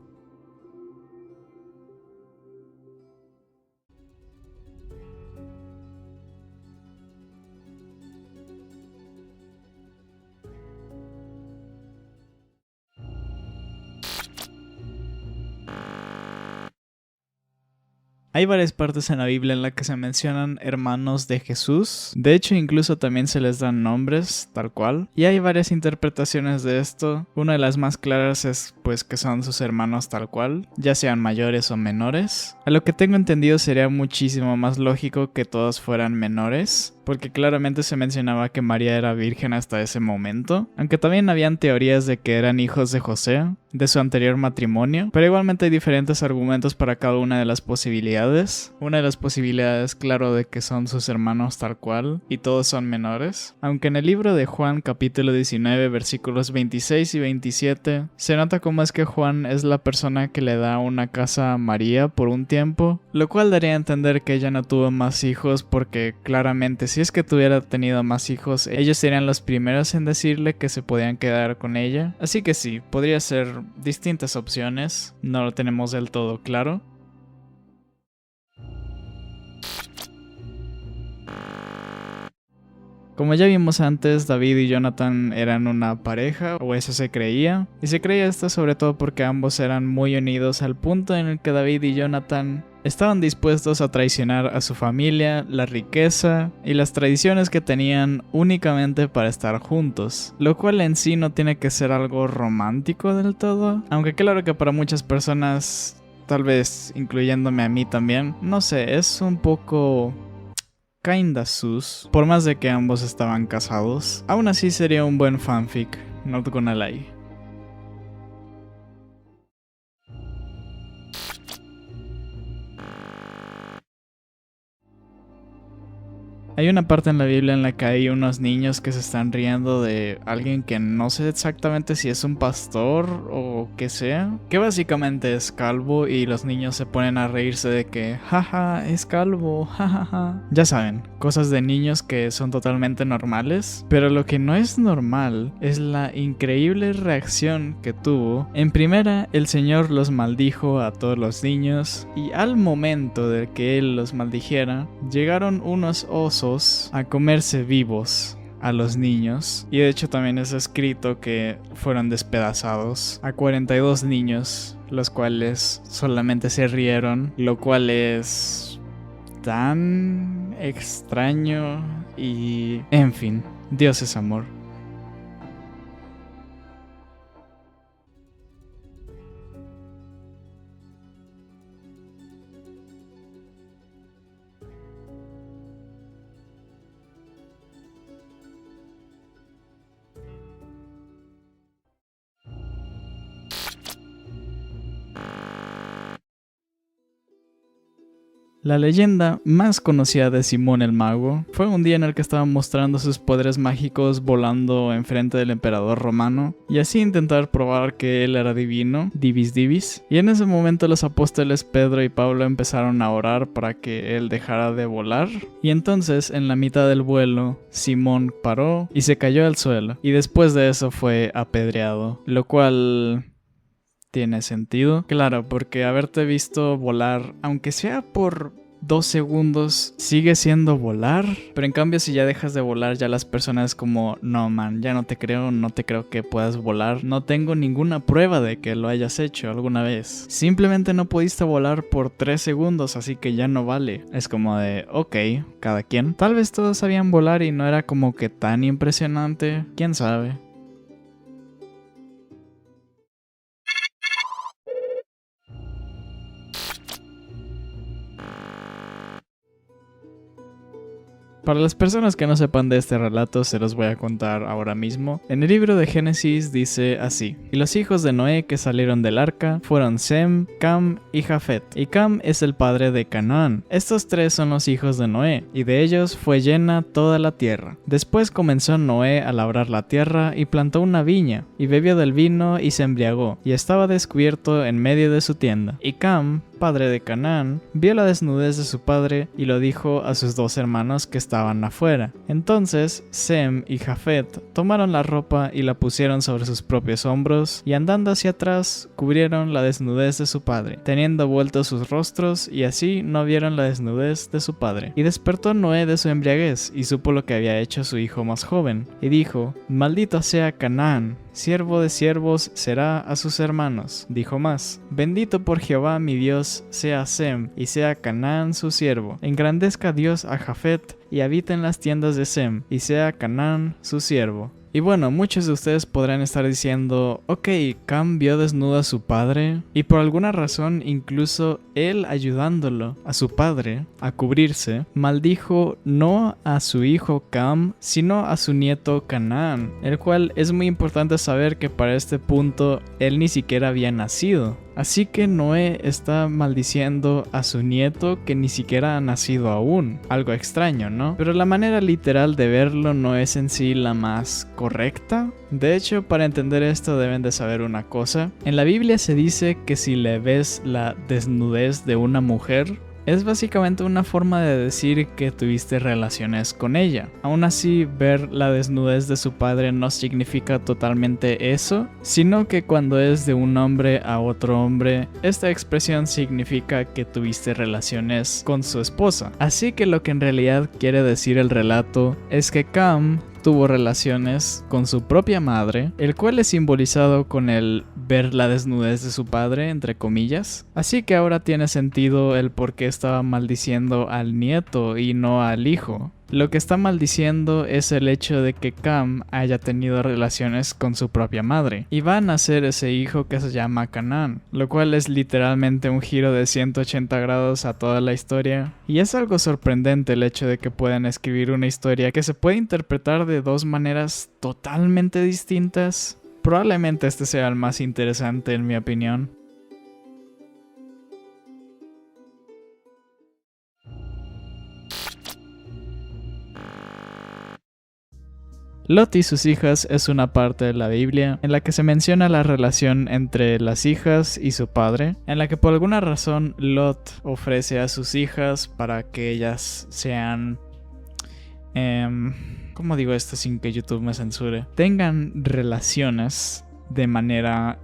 Hay varias partes en la Biblia en las que se mencionan hermanos de Jesús. De hecho, incluso también se les dan nombres, tal cual. Y hay varias interpretaciones de esto. Una de las más claras es pues que son sus hermanos tal cual, ya sean mayores o menores. A lo que tengo entendido sería muchísimo más lógico que todos fueran menores, porque claramente se mencionaba que María era virgen hasta ese momento, aunque también habían teorías de que eran hijos de José, de su anterior matrimonio, pero igualmente hay diferentes argumentos para cada una de las posibilidades. Una de las posibilidades, claro, de que son sus hermanos tal cual, y todos son menores, aunque en el libro de Juan capítulo 19 versículos 26 y 27, se nota cómo es que Juan es la persona que le da una casa a María por un tiempo, lo cual daría a entender que ella no tuvo más hijos porque claramente si es que tuviera tenido más hijos, ellos serían los primeros en decirle que se podían quedar con ella. Así que sí, podría ser distintas opciones, no lo tenemos del todo claro. Como ya vimos antes, David y Jonathan eran una pareja, o eso se creía, y se creía esto sobre todo porque ambos eran muy unidos al punto en el que David y Jonathan estaban dispuestos a traicionar a su familia, la riqueza y las tradiciones que tenían únicamente para estar juntos, lo cual en sí no tiene que ser algo romántico del todo, aunque claro que para muchas personas, tal vez incluyéndome a mí también, no sé, es un poco kinda sus, por más de que ambos estaban casados. Aún así sería un buen fanfic, not gonna lie. Hay una parte en la Biblia en la que hay unos niños que se están riendo de alguien que no sé exactamente si es un pastor o qué sea, que básicamente es calvo y los niños se ponen a reírse de que jaja, es calvo, jajaja. Ya saben, cosas de niños que son totalmente normales, pero lo que no es normal es la increíble reacción que tuvo. En primera, el Señor los maldijo a todos los niños y al momento de que Él los maldijera, llegaron unos osos a comerse vivos a los niños, y de hecho también es escrito que fueron despedazados a 42 niños, los cuales solamente se rieron, lo cual es tan extraño y en fin, Dios es amor. La leyenda más conocida de Simón el Mago fue un día en el que estaba mostrando sus poderes mágicos volando enfrente del emperador romano y así intentar probar que él era divino, divis divis, y en ese momento los apóstoles Pedro y Pablo empezaron a orar para que él dejara de volar, y entonces en la mitad del vuelo Simón paró y se cayó al suelo y después de eso fue apedreado, lo cual tiene sentido. Claro, porque haberte visto volar, aunque sea por 2 segundos sigue siendo volar. Pero en cambio si ya dejas de volar, ya las personas como, no man, ya no te creo que puedas volar. No tengo ninguna prueba de que lo hayas hecho alguna vez. Simplemente no pudiste volar por 3 segundos, así que ya no vale. Es como de, ok, cada quien. Tal vez todos sabían volar y no era como que tan impresionante. ¿Quién sabe? Para las personas que no sepan de este relato, se los voy a contar ahora mismo. En el libro de Génesis dice así: y los hijos de Noé que salieron del arca fueron Sem, Cam y Jafet. Y Cam es el padre de Canaán. Estos 3 son los hijos de Noé, y de ellos fue llena toda la tierra. Después comenzó Noé a labrar la tierra y plantó una viña, y bebió del vino y se embriagó, y estaba descubierto en medio de su tienda. Y Cam, padre de Canaán, vio la desnudez de su padre y lo dijo a sus 2 hermanos que estaban afuera. Entonces Sem y Jafet tomaron la ropa y la pusieron sobre sus propios hombros y andando hacia atrás cubrieron la desnudez de su padre, teniendo vueltos sus rostros, y así no vieron la desnudez de su padre. Y despertó Noé de su embriaguez y supo lo que había hecho su hijo más joven, y dijo: maldito sea Canaán, siervo de siervos será a sus hermanos. Dijo más: bendito por Jehová mi Dios sea Sem, y sea Canaán su siervo. Engrandezca Dios a Jafet, y habita en las tiendas de Sem, y sea Canaán su siervo. Y bueno, muchos de ustedes podrán estar diciendo, ok, Cam vio desnudo a su padre, y por alguna razón incluso él ayudándolo a su padre a cubrirse, maldijo no a su hijo Cam, sino a su nieto Canaán, el cual es muy importante saber que para este punto él ni siquiera había nacido. Así que Noé está maldiciendo a su nieto que ni siquiera ha nacido aún. Algo extraño, ¿no? Pero la manera literal de verlo no es en sí la más correcta. De hecho, para entender esto deben de saber una cosa. En la Biblia se dice que si le ves la desnudez de una mujer, es básicamente una forma de decir que tuviste relaciones con ella. Aún así, ver la desnudez de su padre no significa totalmente eso, sino que cuando es de un hombre a otro hombre, esta expresión significa que tuviste relaciones con su esposa. Así que lo que en realidad quiere decir el relato es que Cam tuvo relaciones con su propia madre, el cual es simbolizado con el ver la desnudez de su padre, entre comillas. Así que ahora tiene sentido el por qué estaba maldiciendo al nieto y no al hijo. Lo que está maldiciendo es el hecho de que Cam haya tenido relaciones con su propia madre, y va a nacer ese hijo que se llama Canaán, lo cual es literalmente un giro de 180 grados a toda la historia. Y es algo sorprendente el hecho de que puedan escribir una historia que se puede interpretar de 2 maneras totalmente distintas. Probablemente este sea el más interesante en mi opinión. Lot y sus hijas es una parte de la Biblia en la que se menciona la relación entre las hijas y su padre, en la que por alguna razón Lot ofrece a sus hijas para que ellas sean... ¿cómo digo esto sin que YouTube me censure? Tengan relaciones de manera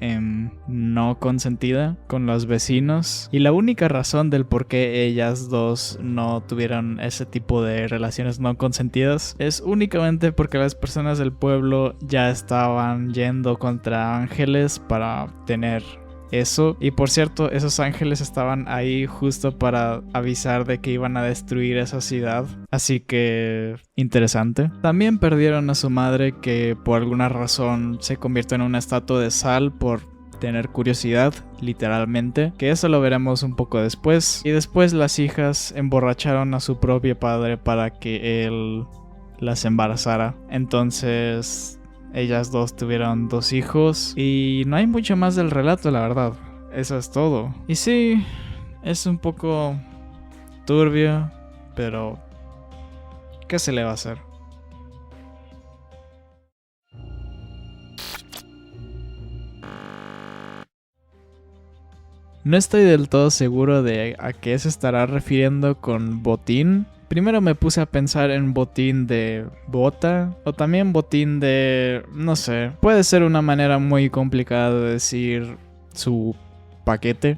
no consentida con los vecinos, y la única razón del por qué ellas 2 no tuvieron ese tipo de relaciones no consentidas es únicamente porque las personas del pueblo ya estaban yendo contra ángeles para tener eso. Y por cierto, esos ángeles estaban ahí justo para avisar de que iban a destruir esa ciudad. Así que interesante. También perdieron a su madre, que por alguna razón se convirtió en una estatua de sal por tener curiosidad, literalmente, que eso lo veremos un poco después. Y después las hijas emborracharon a su propio padre para que él las embarazara. Entonces ellas 2 tuvieron 2 hijos y no hay mucho más del relato, la verdad. Eso es todo. Y sí, es un poco turbio, pero ¿qué se le va a hacer? No estoy del todo seguro de a qué se estará refiriendo con botín. Primero me puse a pensar en botín de bota, o también botín de... no sé. Puede ser una manera muy complicada de decir su paquete.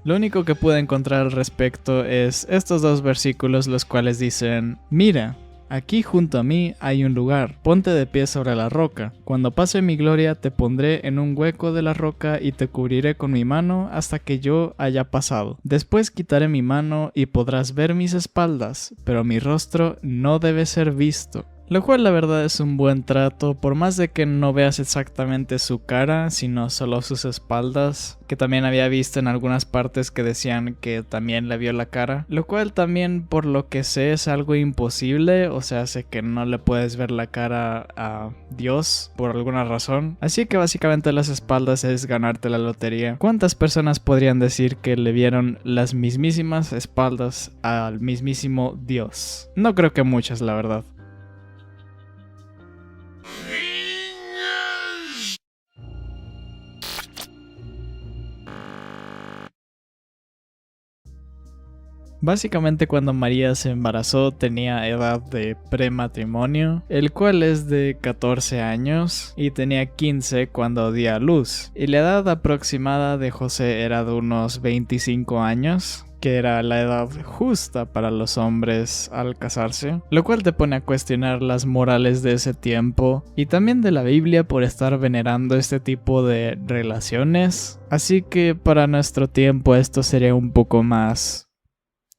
Lo único que pude encontrar al respecto es estos dos versículos, los cuales dicen: mira, aquí junto a mí hay un lugar, ponte de pie sobre la roca. Cuando pase mi gloria te pondré en un hueco de la roca y te cubriré con mi mano hasta que yo haya pasado. Después quitaré mi mano y podrás ver mis espaldas, pero mi rostro no debe ser visto. Lo cual la verdad es un buen trato, por más de que no veas exactamente su cara, sino solo sus espaldas, que también había visto en algunas partes que decían que también le vio la cara, lo cual también por lo que sé es algo imposible, o sea, sé que no le puedes ver la cara a Dios por alguna razón, así que básicamente las espaldas es ganarte la lotería. ¿Cuántas personas podrían decir que le vieron las mismísimas espaldas al mismísimo Dios? No creo que muchas, la verdad. Básicamente cuando María se embarazó tenía edad de prematrimonio, el cual es de 14 años, y tenía 15 cuando dio a luz. Y la edad aproximada de José era de unos 25 años, que era la edad justa para los hombres al casarse, lo cual te pone a cuestionar las morales de ese tiempo y también de la Biblia por estar venerando este tipo de relaciones. Así que para nuestro tiempo esto sería un poco más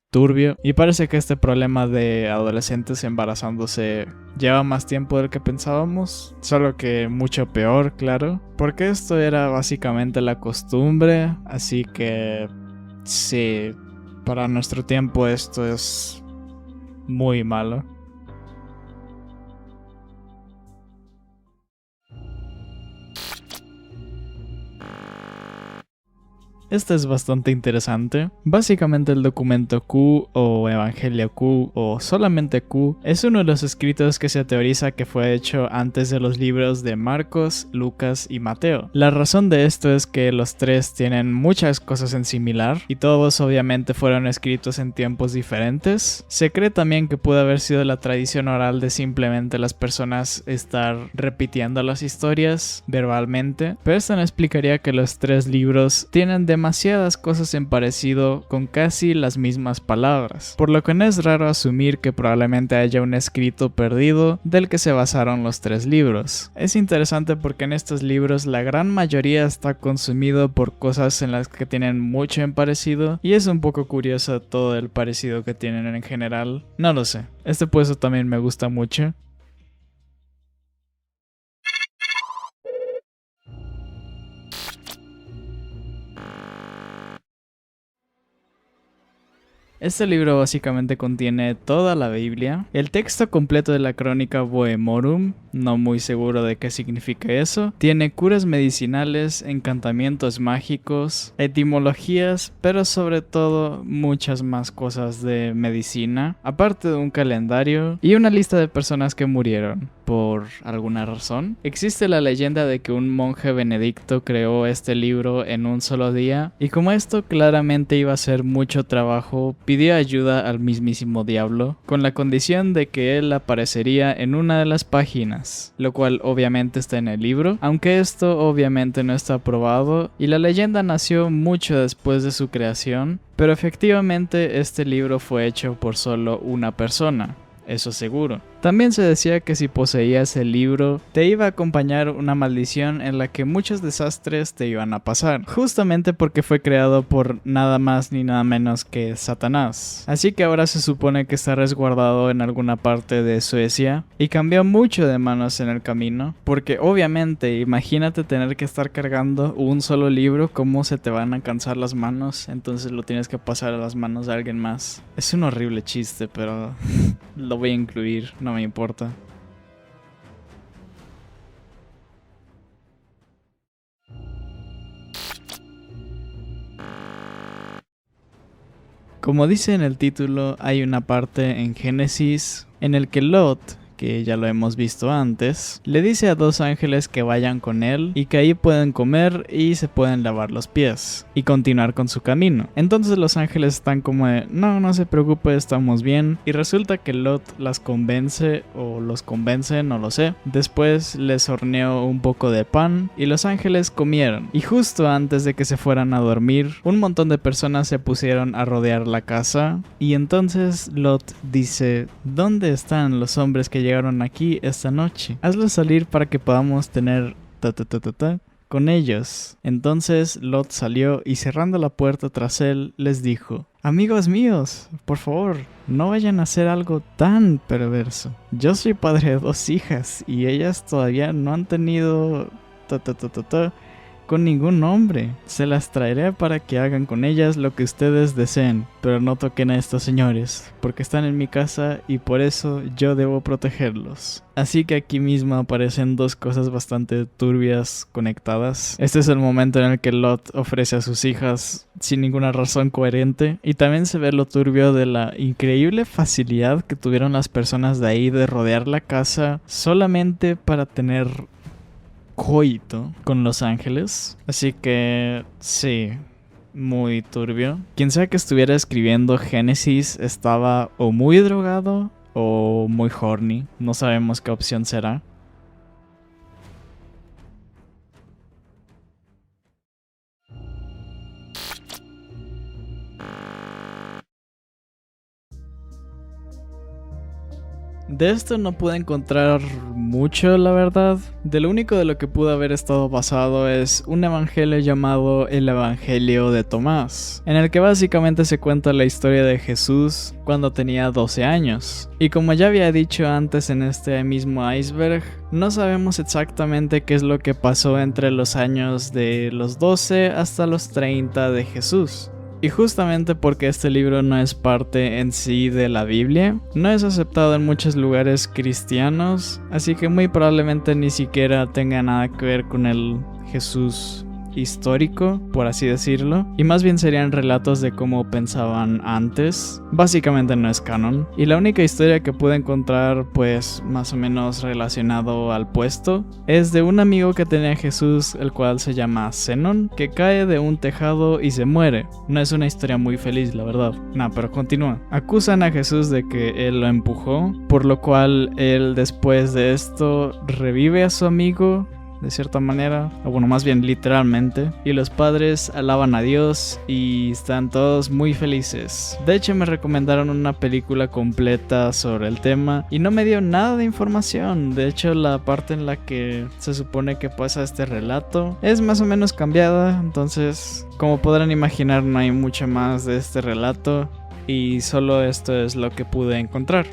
turbio, y parece que este problema de adolescentes embarazándose lleva más tiempo del que pensábamos, solo que mucho peor, claro, porque esto era básicamente la costumbre, así que sí, para nuestro tiempo esto es muy malo. Este es bastante interesante. Básicamente el documento Q o Evangelio Q o solamente Q es uno de los escritos que se teoriza que fue hecho antes de los libros de Marcos, Lucas y Mateo. La razón de esto es que los tres tienen muchas cosas en similar y todos obviamente fueron escritos en tiempos diferentes. Se cree también que pudo haber sido la tradición oral de simplemente las personas estar repitiendo las historias verbalmente, pero esto no explicaría que los tres libros tienen demasiadas cosas en parecido con casi las mismas palabras, por lo que no es raro asumir que probablemente haya un escrito perdido del que se basaron los tres libros. Es interesante porque en estos libros la gran mayoría está consumido por cosas en las que tienen mucho en parecido, y es un poco curioso todo el parecido que tienen en general. No lo sé, este puesto también me gusta mucho. Este libro básicamente contiene toda la Biblia, el texto completo de la crónica Bohemorum, no muy seguro de qué significa eso, tiene curas medicinales, encantamientos mágicos, etimologías, pero sobre todo muchas más cosas de medicina, aparte de un calendario y una lista de personas que murieron por alguna razón. Existe la leyenda de que un monje benedicto creó este libro en un solo día, y como esto claramente iba a ser mucho trabajo, pidió ayuda al mismísimo diablo, con la condición de que él aparecería en una de las páginas, lo cual obviamente está en el libro, aunque esto obviamente no está probado, y la leyenda nació mucho después de su creación, pero efectivamente este libro fue hecho por solo una persona, eso seguro. También se decía que si poseías el libro, te iba a acompañar una maldición en la que muchos desastres te iban a pasar, justamente porque fue creado por nada más ni nada menos que Satanás. Así que ahora se supone que está resguardado en alguna parte de Suecia, y cambió mucho de manos en el camino, porque obviamente imagínate tener que estar cargando un solo libro, cómo se te van a cansar las manos, entonces lo tienes que pasar a las manos de alguien más. Es un horrible chiste, pero lo voy a incluir, no me importa. Como dice en el título, hay una parte en Génesis en el que Lot, que ya lo hemos visto antes, le dice a dos ángeles que vayan con él y que ahí pueden comer y se pueden lavar los pies y continuar con su camino. Entonces los ángeles están como de, no se preocupe, estamos bien. Y resulta que Lot las convence o los convence, no lo sé. Después les horneó un poco de pan y los ángeles comieron. Y justo antes de que se fueran a dormir, un montón de personas se pusieron a rodear la casa y entonces Lot dice, ¿dónde están los hombres que llegaron aquí esta noche? Hazlos salir para que podamos tener con ellos. Entonces Lot salió y cerrando la puerta tras él les dijo, amigos míos, por favor, no vayan a hacer algo tan perverso. Yo soy padre de 2 hijas y ellas todavía no han tenido con ningún hombre. Se las traeré para que hagan con ellas lo que ustedes deseen, pero no toquen a estos señores, porque están en mi casa y por eso yo debo protegerlos. Así que aquí mismo aparecen 2 cosas bastante turbias conectadas. Este es el momento en el que Lot ofrece a sus hijas sin ninguna razón coherente, y también se ve lo turbio de la increíble facilidad que tuvieron las personas de ahí de rodear la casa solamente para tener coito con los ángeles. Así que sí, muy turbio. Quien sea que estuviera escribiendo Génesis estaba o muy drogado o muy horny. No sabemos qué opción será. De esto no pude encontrar mucho, la verdad. De lo único de lo que pudo haber estado basado es un evangelio llamado el Evangelio de Tomás, en el que básicamente se cuenta la historia de Jesús cuando tenía 12 años. Y como ya había dicho antes en este mismo iceberg, no sabemos exactamente qué es lo que pasó entre los años de los 12 hasta los 30 de Jesús. Y justamente porque este libro no es parte en sí de la Biblia, no es aceptado en muchos lugares cristianos, así que muy probablemente ni siquiera tenga nada que ver con el Jesús histórico, por así decirlo, y más bien serían relatos de cómo pensaban antes. Básicamente no es canon, y la única historia que pude encontrar, pues más o menos relacionado al puesto, es de un amigo que tenía a Jesús, el cual se llama Zenon, que cae de un tejado y se muere. No es una historia muy feliz, la verdad. Pero continúa. Acusan a Jesús de que él lo empujó, por lo cual él después de esto revive a su amigo de cierta manera, o bueno, más bien literalmente, y los padres alaban a Dios y están todos muy felices. De hecho, me recomendaron una película completa sobre el tema y no me dio nada de información. De hecho, la parte en la que se supone que pasa este relato es más o menos cambiada, entonces, como podrán imaginar, no hay mucho más de este relato y solo esto es lo que pude encontrar.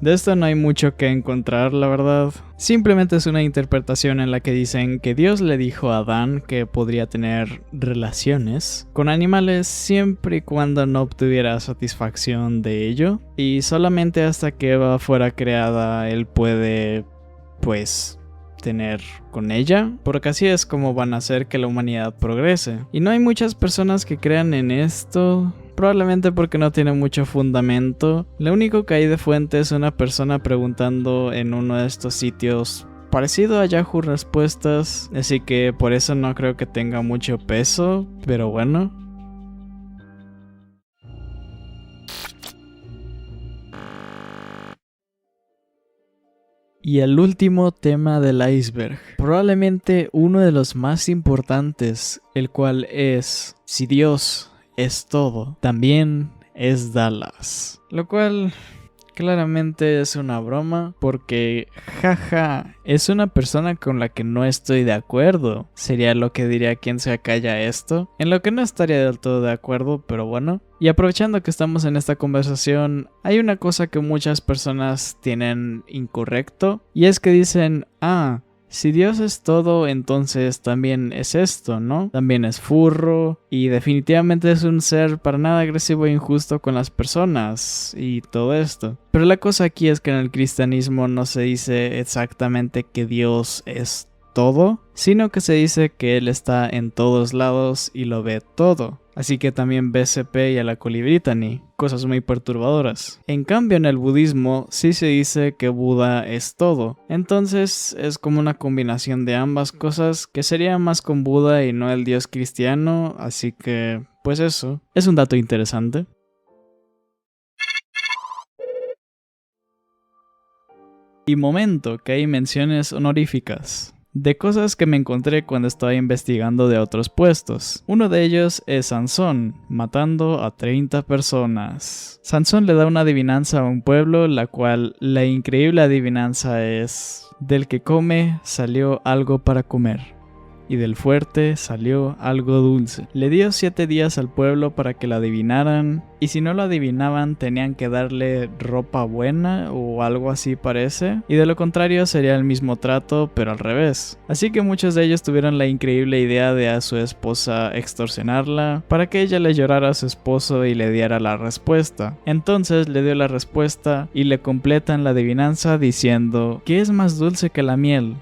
De esto no hay mucho que encontrar, la verdad. Simplemente es una interpretación en la que dicen que Dios le dijo a Adán que podría tener relaciones con animales siempre y cuando no obtuviera satisfacción de ello. Y solamente hasta que Eva fuera creada, él puede, pues, tener con ella, porque así es como van a hacer que la humanidad progrese. Y no hay muchas personas que crean en esto, probablemente porque no tiene mucho fundamento. Lo único que hay de fuente es una persona preguntando en uno de estos sitios parecido a Yahoo Respuestas, así que por eso no creo que tenga mucho peso, pero bueno. Y el último tema del iceberg, probablemente uno de los más importantes, el cual es: si Dios es todo, también es Dallas. Lo cual claramente es una broma, porque jaja, es una persona con la que no estoy de acuerdo. Sería lo que diría quien se acalla esto, en lo que no estaría del todo de acuerdo, pero bueno. Y aprovechando que estamos en esta conversación, hay una cosa que muchas personas tienen incorrecto, y es que dicen, si Dios es todo, entonces también es esto, ¿no? También es furro y definitivamente es un ser para nada agresivo e injusto con las personas y todo esto. Pero la cosa aquí es que en el cristianismo no se dice exactamente que Dios es todo, sino que se dice que él está en todos lados y lo ve todo. Así que también ve CP y a la Colibritany, cosas muy perturbadoras. En cambio, en el budismo sí se dice que Buda es todo. Entonces es como una combinación de ambas cosas, que sería más con Buda y no el dios cristiano, así que pues eso, es un dato interesante. Y momento que hay menciones honoríficas de cosas que me encontré cuando estaba investigando de otros puestos. Uno de ellos es Sansón, matando a 30 personas. Sansón le da una adivinanza a un pueblo, la cual la increíble adivinanza es: del que come salió algo para comer, y del fuerte salió algo dulce. Le dio 7 días al pueblo para que lo adivinaran, y si no lo adivinaban tenían que darle ropa buena o algo así parece, y de lo contrario sería el mismo trato pero al revés. Así que muchos de ellos tuvieron la increíble idea de a su esposa extorsionarla para que ella le llorara a su esposo y le diera la respuesta. Entonces le dio la respuesta y le completan la adivinanza diciendo: ¿qué es más dulce que la miel?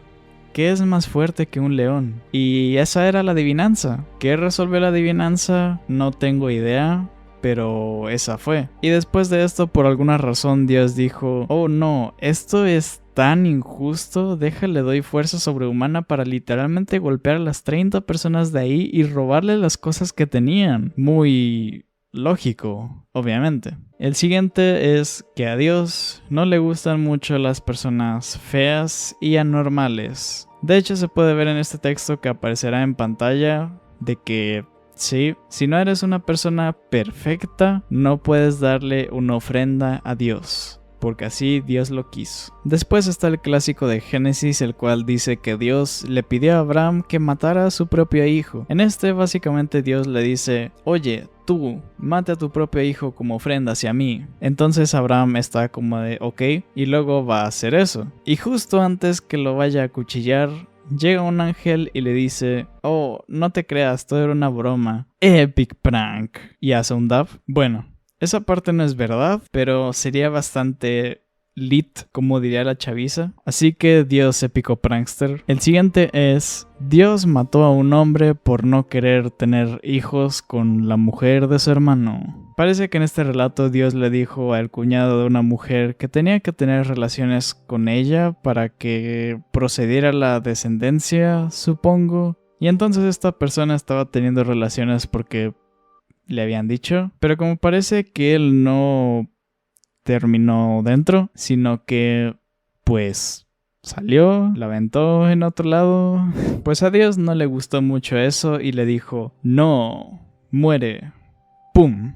¿Qué es más fuerte que un león? Y esa era la adivinanza. ¿Qué resolvió la adivinanza? No tengo idea, pero esa fue. Y después de esto, por alguna razón, Dios dijo: oh no, esto es tan injusto, déjale doy fuerza sobrehumana para literalmente golpear a las 30 personas de ahí y robarle las cosas que tenían. Muy lógico, obviamente. El siguiente es que a Dios no le gustan mucho las personas feas y anormales. De hecho, se puede ver en este texto que aparecerá en pantalla de que sí, si no eres una persona perfecta, no puedes darle una ofrenda a Dios, porque así Dios lo quiso. Después está el clásico de Génesis, el cual dice que Dios le pidió a Abraham que matara a su propio hijo. En este básicamente Dios le dice: oye, tú, mate a tu propio hijo como ofrenda hacia mí. Entonces Abraham está como de ok, y luego va a hacer eso. Y justo antes que lo vaya a acuchillar, llega un ángel y le dice: oh, no te creas, todo era una broma. Epic prank. Y hace un dab. Bueno, esa parte no es verdad, pero sería bastante lit, como diría la chaviza. Así que Dios épico prankster. El siguiente es: Dios mató a un hombre por no querer tener hijos con la mujer de su hermano. Parece que en este relato Dios le dijo al cuñado de una mujer que tenía que tener relaciones con ella para que procediera la descendencia, supongo. Y entonces esta persona estaba teniendo relaciones porque le habían dicho, pero como parece que él no terminó dentro, sino que pues salió, la aventó en otro lado, pues a Dios no le gustó mucho eso y le dijo: no, muere, pum,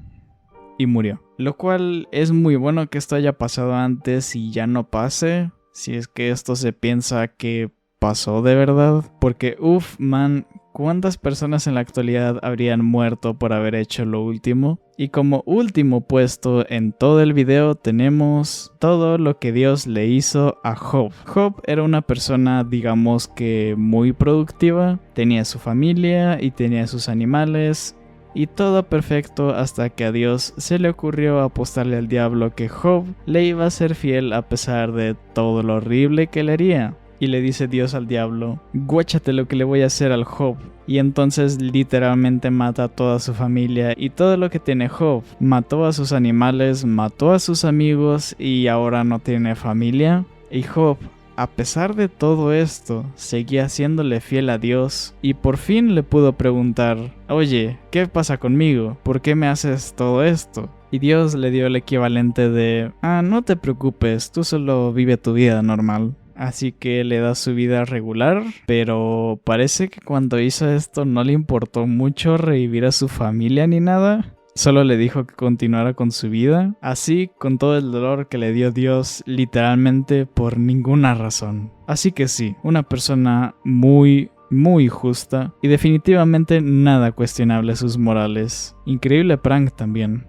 y murió. Lo cual es muy bueno que esto haya pasado antes y ya no pase, si es que esto se piensa que pasó de verdad, porque man, ¿cuántas personas en la actualidad habrían muerto por haber hecho lo último? Y como último puesto en todo el video tenemos todo lo que Dios le hizo a Job. Job era una persona, digamos que muy productiva, tenía su familia y tenía sus animales y todo perfecto hasta que a Dios se le ocurrió apostarle al diablo que Job le iba a ser fiel a pesar de todo lo horrible que le haría. Y le dice Dios al diablo: guáchate lo que le voy a hacer al Job. Y entonces literalmente mata a toda su familia y todo lo que tiene Job. Mató a sus animales, mató a sus amigos y ahora no tiene familia. Y Job, a pesar de todo esto, seguía siéndole fiel a Dios y por fin le pudo preguntar: oye, ¿qué pasa conmigo? ¿Por qué me haces todo esto? Y Dios le dio el equivalente de: no te preocupes, tú solo vive tu vida normal. Así que le da su vida regular, pero parece que cuando hizo esto no le importó mucho revivir a su familia ni nada. Solo le dijo que continuara con su vida, así con todo el dolor que le dio Dios literalmente por ninguna razón. Así que sí, una persona muy justa y definitivamente nada cuestionable sus morales. Increíble prank también.